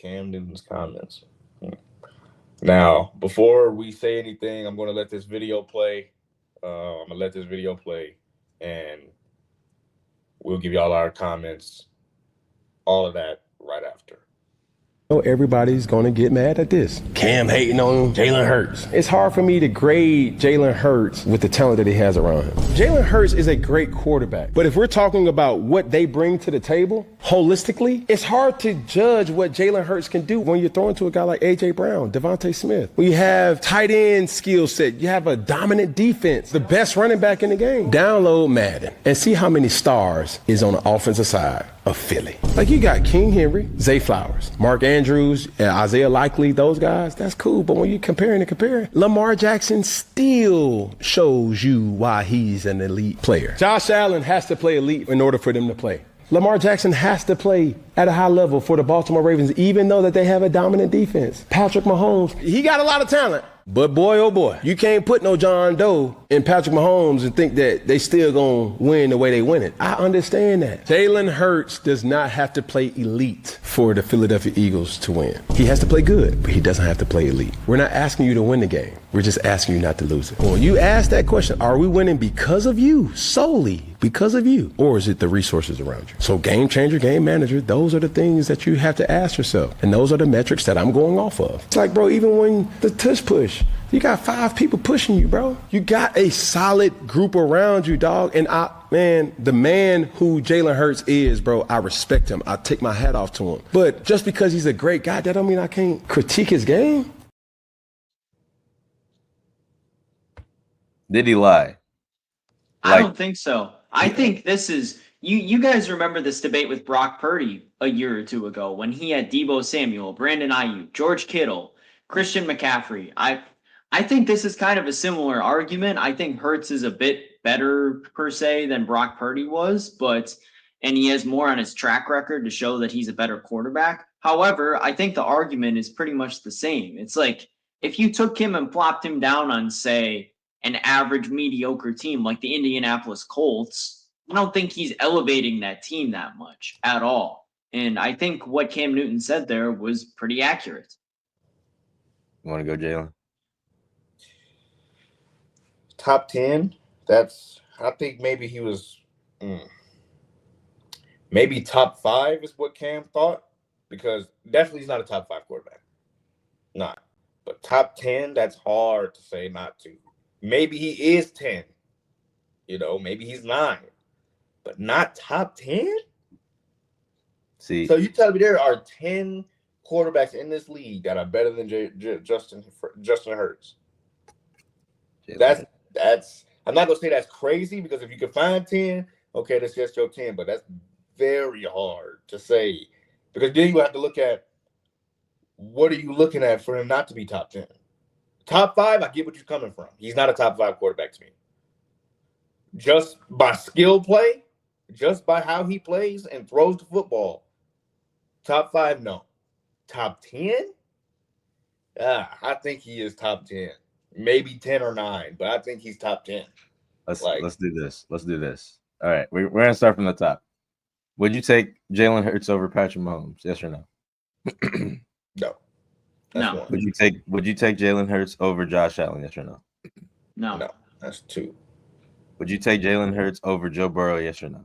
Cam Newton's comments. Now, before we say anything, I'm going to let this video play. And we'll give y'all our comments, all of that right after. Everybody's going to get mad at this. Cam hating on Jalen Hurts. It's hard for me to grade Jalen Hurts with the talent that he has around him. Jalen Hurts is a great quarterback. But if we're talking about what they bring to the table holistically, it's hard to judge what Jalen Hurts can do when you're throwing to a guy like A.J. Brown, Devontae Smith. When you have tight end skill set, you have a dominant defense, the best running back in the game. Download Madden and see how many stars is on the offensive side of Philly. Like you got King Henry, Zay Flowers, Mark Andrews, and Isaiah Likely, those guys, that's cool. But when you're comparing, Lamar Jackson still shows you why he's an elite player. Josh Allen has to play elite in order for them to play. Lamar Jackson has to play at a high level for the Baltimore Ravens, even though that they have a dominant defense. Patrick Mahomes, he got a lot of talent. But boy, oh boy, you can't put no John Doe in Patrick Mahomes and think that they still gonna win the way they win it. I understand that. Jalen Hurts does not have to play elite for the Philadelphia Eagles to win. He has to play good, but he doesn't have to play elite. We're not asking you to win the game. We're just asking you not to lose it. When you ask that question, are we winning because of you, solely because of you, or is it the resources around you? So game changer, game manager, those are the things that you have to ask yourself. And those are the metrics that I'm going off of. It's like, bro, even when the tush push, you got 5 people pushing you, bro. You got a solid group around you, dog. And the man who Jalen Hurts is, bro, I respect him. I take my hat off to him. But just because he's a great guy, that don't mean I can't critique his game. Did he lie? I don't think so. I think this is you guys remember this debate with Brock Purdy a year or two ago when he had Deebo Samuel, Brandon Ayuk, George Kittle, Christian McCaffrey. I think this is kind of a similar argument. I think Hurts is a bit better per se than Brock Purdy was, and he has more on his track record to show that he's a better quarterback. However, I think the argument is pretty much the same. It's like if you took him and plopped him down on, say, an average mediocre team like the Indianapolis Colts, I don't think he's elevating that team that much at all. And I think what Cam Newton said there was pretty accurate. You want to go, Jalen? Top 10, I think maybe he was maybe top 5 is what Cam thought, because definitely he's not a top 5 quarterback. Not. But top 10, that's hard to say not to. Maybe he is 10. Maybe he's 9. But not top 10? See. So you tell me there are 10 quarterbacks in this league that are better than Justin Hurts. That's I'm not gonna say that's crazy, because if you can find 10, okay, that's just your 10. But that's very hard to say, because then you have to look at what are you looking at for him not to be top 10. Top 5, I get what you're coming from. He's not a top 5 quarterback to me. Just by skill play, just by how he plays and throws the football, top 5, no. Top 10? I think he is top 10. Maybe 10 or 9, but I think he's top 10. Let's do this. Let's do this. All right, we're gonna start from the top. Would you take Jalen Hurts over Patrick Mahomes? Yes or no? No. No. Would you take Jalen Hurts over Josh Allen? Yes or no? No. No. That's 2. Would you take Jalen Hurts over Joe Burrow? Yes or no?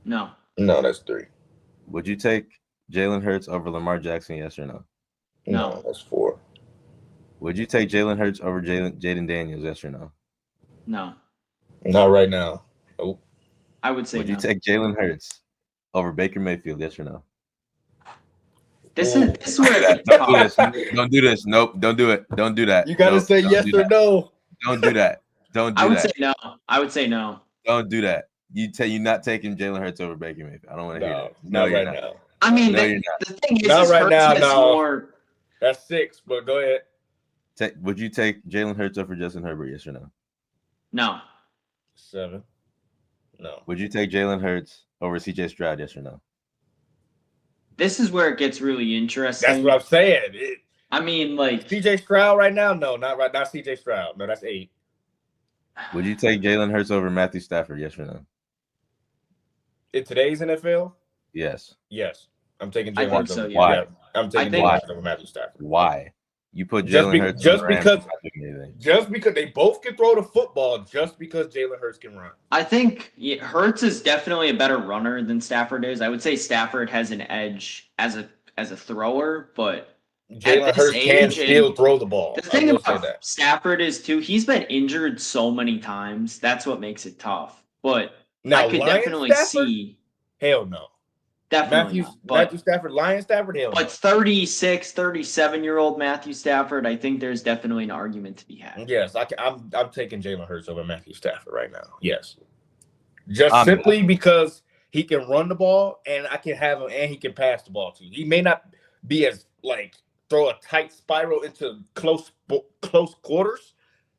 No. No, that's 3. Would you take Jalen Hurts over Lamar Jackson? Yes or no? No, that's 4. Would you take Jalen Hurts over Jaden Daniels? Yes or no? No. Not right now. Oh. I would say Would no. you take Jalen Hurts over Baker Mayfield? Yes or no? This is where Don't do this. Don't do this. Nope. Don't do it. Don't do that. You gotta say yes or no. Don't do that. Don't do that. I would say no. I would say no. Don't do that. You're not taking Jalen Hurts over Baker Mayfield. I don't want to hear that. Not right now. I mean, No, the thing is, not right now. No, more... that's 6. But go ahead. Would you take Jalen Hurts over Justin Herbert? Yes or no? No. 7. No. Would you take Jalen Hurts over CJ Stroud? Yes or no? This is where it gets really interesting. That's what I'm saying. I mean, like CJ Stroud right now? No, not right. Not CJ Stroud. No, that's 8. Would you take Jalen Hurts over Matthew Stafford? Yes or no? In today's NFL? Yes. Yes. I'm taking I Jalen think Hurts. so, over. yeah. Why? I'm taking Jalen Hurts over Matthew Stafford. Why? You put Jalen Hurts just because they both can throw the football, just because Jalen Hurts can run. I think Hurts is definitely a better runner than Stafford is. I would say Stafford has an edge as a thrower, but Jalen Hurts can still throw the ball. The thing about Stafford is too, he's been injured so many times. That's what makes it tough. But now, I could definitely see. Hell no. Definitely Matthew Stafford, Lion Stafford, hell but 36, 37-year-old Matthew Stafford, I think there's definitely an argument to be had. Yes, I'm taking Jalen Hurts over Matthew Stafford right now. Yes. Just simply because he can run the ball and I can have him and he can pass the ball too. He may not be as throw a tight spiral into close quarters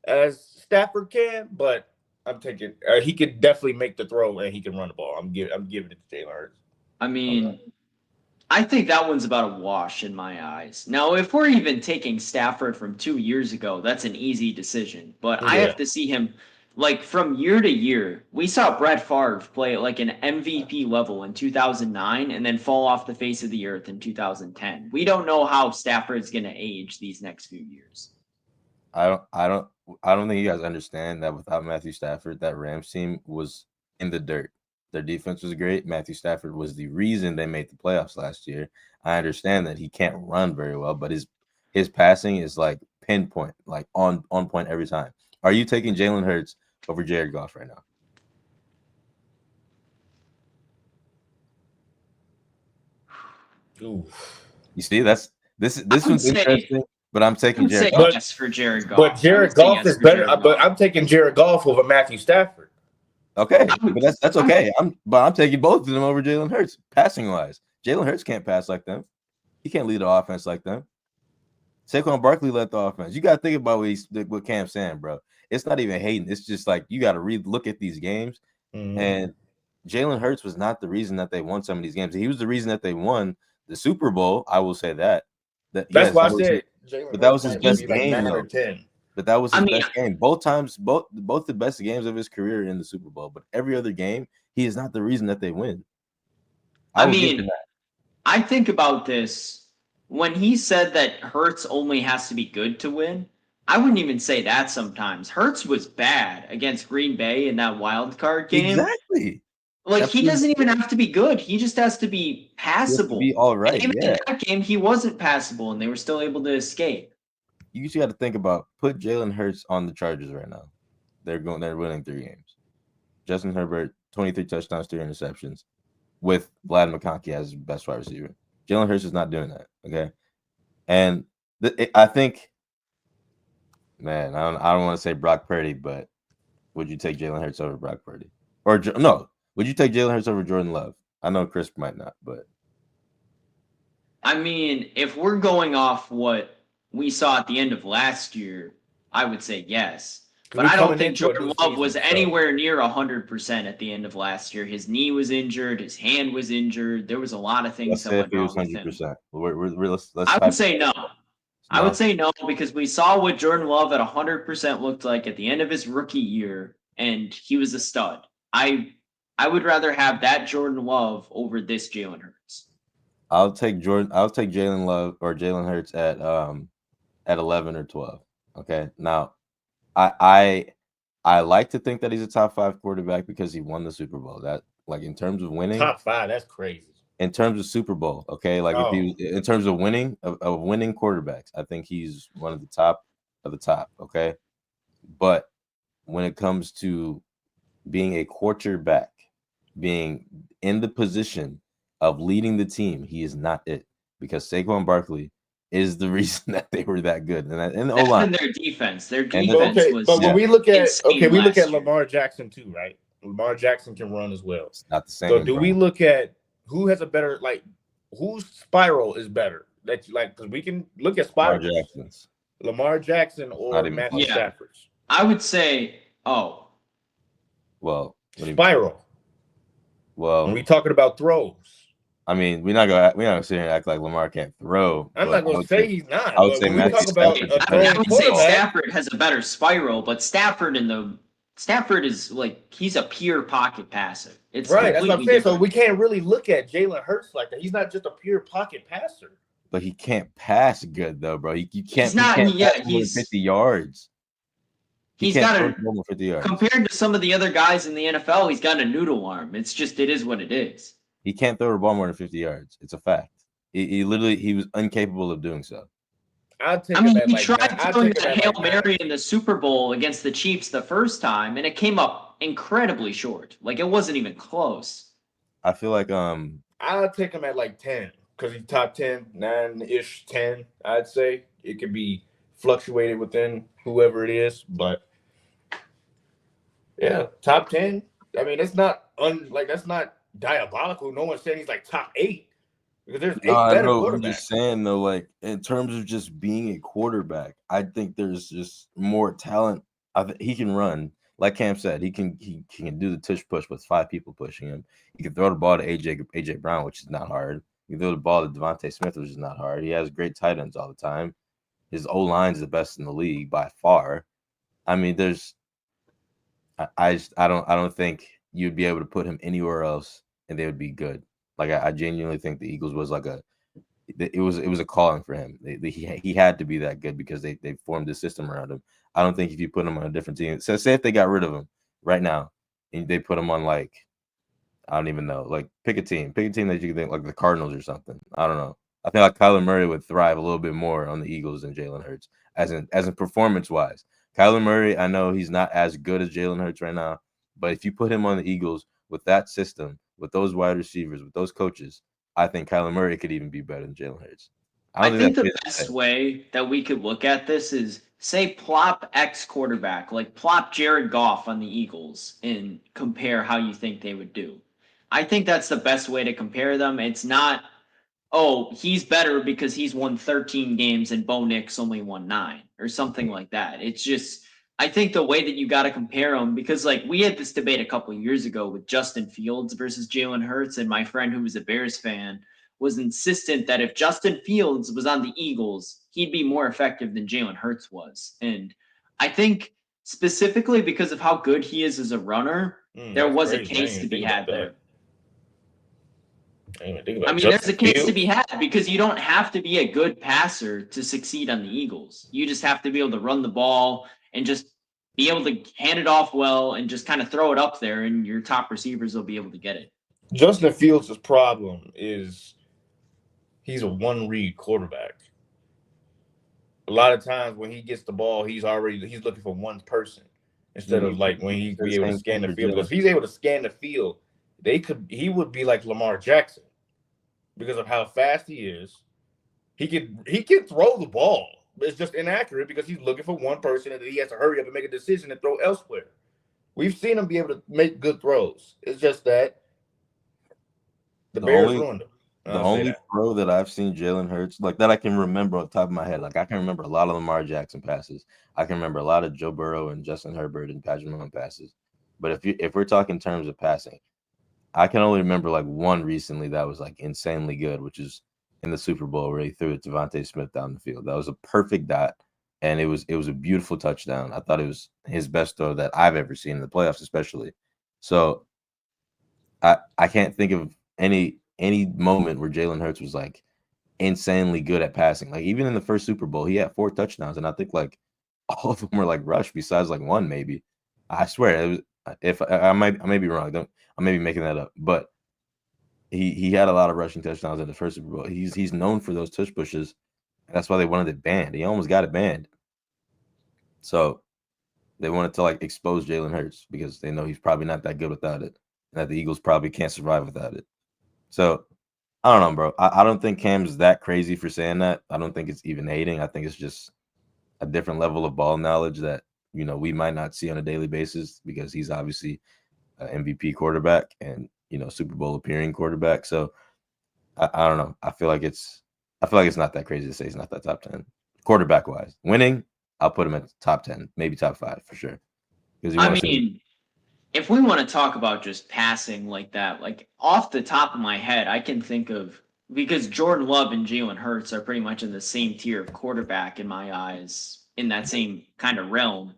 as Stafford can, but I'm taking he could definitely make the throw and he can run the ball. I'm giving it to Jalen Hurts. I mean, I think that one's about a wash in my eyes. Now, if we're even taking Stafford from 2 years ago, that's an easy decision. But I have to see him from year to year. We saw Brett Favre play at an MVP level in 2009 and then fall off the face of the earth in 2010. We don't know how Stafford's going to age these next few years. I don't think you guys understand that without Matthew Stafford, that Rams team was in the dirt. Their defense was great. Matthew Stafford was the reason they made the playoffs last year. I understand that he can't run very well, but his passing is pinpoint, on point every time. Are you taking Jalen Hurts over Jared Goff right now? Ooh. You see, this was interesting. But I'm taking Jared Goff. Yes, for Jared Goff. But Jared Goff is better. But I'm taking Jared Goff over Matthew Stafford. Okay, but that's okay. I'm taking both of them over Jalen Hurts, passing wise. Jalen Hurts can't pass like them. He can't lead the offense like them. Saquon Barkley led the offense. You got to think about what Cam's saying, bro. It's not even hating. It's just you got to look at these games. Mm-hmm. And Jalen Hurts was not the reason that they won some of these games. He was the reason that they won the Super Bowl. I will say that. That's why I said. But that was his best game, though. But that was his best game. Both times, both the best games of his career in the Super Bowl. But every other game, he is not the reason that they win. I think about this when he said that Hurts only has to be good to win. I wouldn't even say that sometimes. Hurts was bad against Green Bay in that wild card game. Exactly. He doesn't even have to be good. He just has to be passable. Be all right. And even in that game, he wasn't passable, and they were still able to escape. You just got to think about put Jalen Hurts on the Chargers right now. They're winning 3 games. Justin Herbert, 23 touchdowns, 3 interceptions, with Vlad McConkey as best wide receiver. Jalen Hurts is not doing that. Okay, and I think, man, I don't want to say Brock Purdy, but would you take Jalen Hurts over Brock Purdy? Or no? Would you take Jalen Hurts over Jordan Love? I know Chris might not, but I mean, if we're going off what we saw at the end of last year, I would say yes. But I don't think Jordan Love was anywhere near 100% at the end of last year. His knee was injured. His hand was injured. There was a lot of things that went wrong with him. I would say no. I would say no because we saw what Jordan Love at 100% looked like at the end of his rookie year, and he was a stud. I would rather have that Jordan Love over this Jalen Hurts. I'll take Jalen Love or Jalen Hurts at 11 or 12. Okay. Now, I like to think that he's a top 5 quarterback because he won the Super Bowl. That in terms of winning, top 5, that's crazy. In terms of Super Bowl, okay, if he in terms of winning of winning quarterbacks, I think he's one of the top of the top. Okay, but when it comes to being a quarterback, being in the position of leading the team, he is not it because Saquon Barkley is the reason that they were that good. And O-line. Their defense was. But when we look at we look at Lamar Jackson too, right? Lamar Jackson can run as well. It's not the same. So do we look at who has a better whose spiral is better? Because we can look at spirals. Lamar Jackson or Matthew Stafford's. I would say, spiral. Well, when we talking about throws. I mean, we're not gonna sit here and act like Lamar can't throw. I'm not gonna say he's not. I would say Matthew Stafford. I would say Stafford has a better spiral, but Stafford is he's a pure pocket passer. It's right. That's what I'm saying. So we can't really look at Jalen Hurts like that. He's not just a pure pocket passer. But he can't pass good though, bro. You He's can't not. pass Yeah, more than 50 yards. He he's can't got throw a the ball more than 50 yards. compared to some of the other guys in the NFL. He's got a noodle arm. It's just it is what it is. He can't throw the ball more than 50 yards. It's a fact. He literally he was incapable of doing so. I'll take I him mean, at he like nine. tried I'll throwing take him that at Hail like Mary 9. in the Super Bowl against the Chiefs the first time, and it came up incredibly short. Like it wasn't even close. I feel like I'll take him at like 10 because he's top 10, 9-ish, 10. I'd say it could be fluctuated within whoever it is, but yeah, top 10. I mean, it's not that's not diabolical. No one's saying he's like top 8 because there's no, 8 I better know. I'm quarterbacks. just saying though, like in terms of just being a quarterback, I think there's just more talent. He can run, like Cam said. He can do the tush push with 5 people pushing him. He can throw the ball to AJ Brown, which is not hard. He can throw the ball to Devontae Smith, which is not hard. He has great tight ends all the time. His O line is the best in the league by far. I mean, there's I don't think you'd be able to put him anywhere else and they would be good. Like I genuinely think the Eagles was like it was a calling for him. He had to be that good because they formed this system around him. I don't think if you put him on a different team, so say if they got rid of him right now and they put him on like I don't even know, like pick a team that you can think like the Cardinals or something. I don't know. I think like Kyler Murray would thrive a little bit more on the Eagles than Jalen Hurts as in performance wise. Kyler Murray, I know he's not as good as Jalen Hurts right now, but if you put him on the Eagles with that system, with those wide receivers, with those coaches, I think Kyler Murray could even be better than Jalen Hurts. I I don't think think that's the crazy to best say. way that we could look at this is say plop X quarterback, like plop Jared Goff on the Eagles and compare how you think they would do. I think that's the best way to compare them. It's not, oh, he's better because he's won 13 games and Bo Nix only won 9 or something like that. It's just, I think the way that you got to compare them, because like we had this debate a couple of years ago with Justin Fields versus Jalen Hurts, and my friend who was a Bears fan was insistent that if Justin Fields was on the Eagles, he'd be more effective than Jalen Hurts was. And I think specifically because of how good he is as a runner, there That's was a crazy. I didn't case even to be think about had that. there. I didn't even think I about mean, there's Justin a case to be Fields. had because you don't have to be a good passer to succeed on the Eagles. You just have to be able to run the ball and just be able to hand it off well and just kind of throw it up there, and your top receivers will be able to get it. Justin Fields' problem is he's a one-read quarterback. A lot of times when he gets the ball, he's looking for one person instead You of like when he said the be able to same thing scan the for field. Jalen. Because if he's able to scan the field, he would be like Lamar Jackson because of how fast he is. He can throw the ball, but it's just inaccurate because he's looking for one person and then he has to hurry up and make a decision and throw elsewhere. We've seen him be able to make good throws. It's just that the The Bears only ruined him. The I'll say only that. throw that I've seen Jalen Hurts like that I can remember on top of my head, like I can remember a lot of Lamar Jackson passes. I can remember a lot of Joe Burrow and Justin Herbert and Patrick Mahomes passes. But if we're talking in terms of passing, I can only remember like one recently that was like insanely good, which is in the Super Bowl where he threw it to Devontae Smith down the field. That was a perfect dot, and it was a beautiful touchdown. I thought it was his best throw that I've ever seen in the playoffs, especially. So I can't think of any moment where Jalen Hurts was like insanely good at passing. Like even in the first Super Bowl, he had 4 touchdowns, and I think like all of them were like rush, besides like one maybe. I swear it was. If I may be wrong, don't I may be making that up, but he had a lot of rushing touchdowns in the first Super Bowl. He's known for those tush pushes, and that's why they wanted it banned. He almost got it banned, so they wanted to like expose Jalen Hurts because they know he's probably not that good without it, and that the Eagles probably can't survive without it. So I don't know, bro. I don't think Cam's that crazy for saying that. I don't think it's even hating. I think it's just a different level of ball knowledge that we might not see on a daily basis because he's obviously an MVP quarterback and Super Bowl appearing quarterback. So I don't know. I feel like it's not that crazy to say he's not that top 10 quarterback wise. Winning, I'll put him at top 10, maybe top 5 for sure. Because you I want to see. mean, if we want to talk about just passing like that, like off the top of my head, I can think of because Jordan Love and Jalen Hurts are pretty much in the same tier of quarterback in my eyes, in that same kind of realm.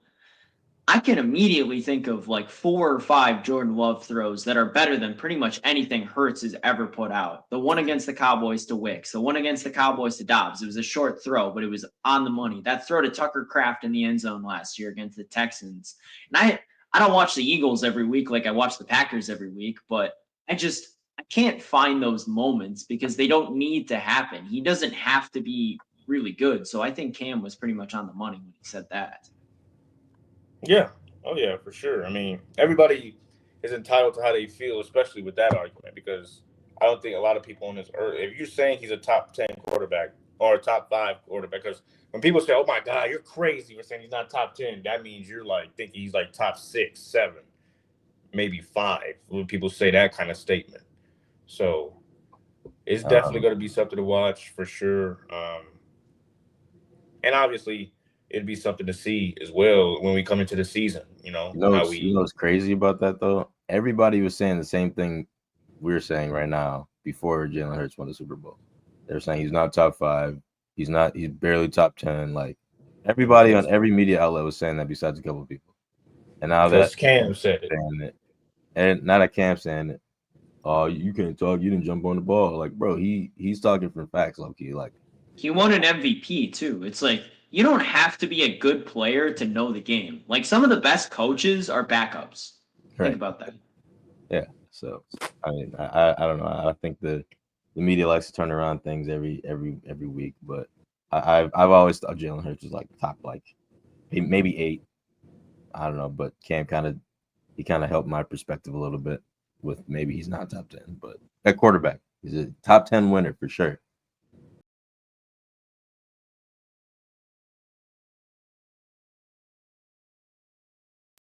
I can immediately think of like 4 or 5 Jordan Love throws that are better than pretty much anything Hurts has ever put out. The one against the Cowboys to Wicks, the one against the Cowboys to Dobbs. It was a short throw, but it was on the money. That throw to Tucker Kraft in the end zone last year against the Texans. And I don't watch the Eagles every week like I watch the Packers every week, but I can't find those moments because they don't need to happen. He doesn't have to be really good. So I think Cam was pretty much on the money when he said that. Yeah. Oh yeah, for sure. I mean, everybody is entitled to how they feel, especially with that argument, because I don't think a lot of people on this earth, if you're saying he's a top 10 quarterback or a top 5 quarterback, because when people say, "Oh my God, you're crazy for saying he's not top 10," that means you're like thinking he's like top 6, 7, maybe 5. When people say that kind of statement, so it's definitely going to be something to watch for sure. And obviously it'd be something to see as well when we come into the season. You know what's crazy about that though? Everybody was saying the same thing we're saying right now before Jalen Hurts won the Super Bowl. They're saying he's not top 5. He's barely top 10. Like everybody on every media outlet was saying that besides a couple of people. And now that Cam said it, and now that Cam's saying it, oh, you can't talk. You didn't jump on the ball. Like, bro, he's talking from facts, low key. Like, he won an MVP too. It's like you don't have to be a good player to know the game. Like some of the best coaches are backups. right. Think about that. Yeah. So I mean, I don't know. I think the media likes to turn around things every week, but I've always thought Jalen Hurts was like top like maybe 8. I don't know, but Cam kind of helped my perspective a little bit with maybe he's not top 10, but at quarterback, he's a top 10 winner for sure.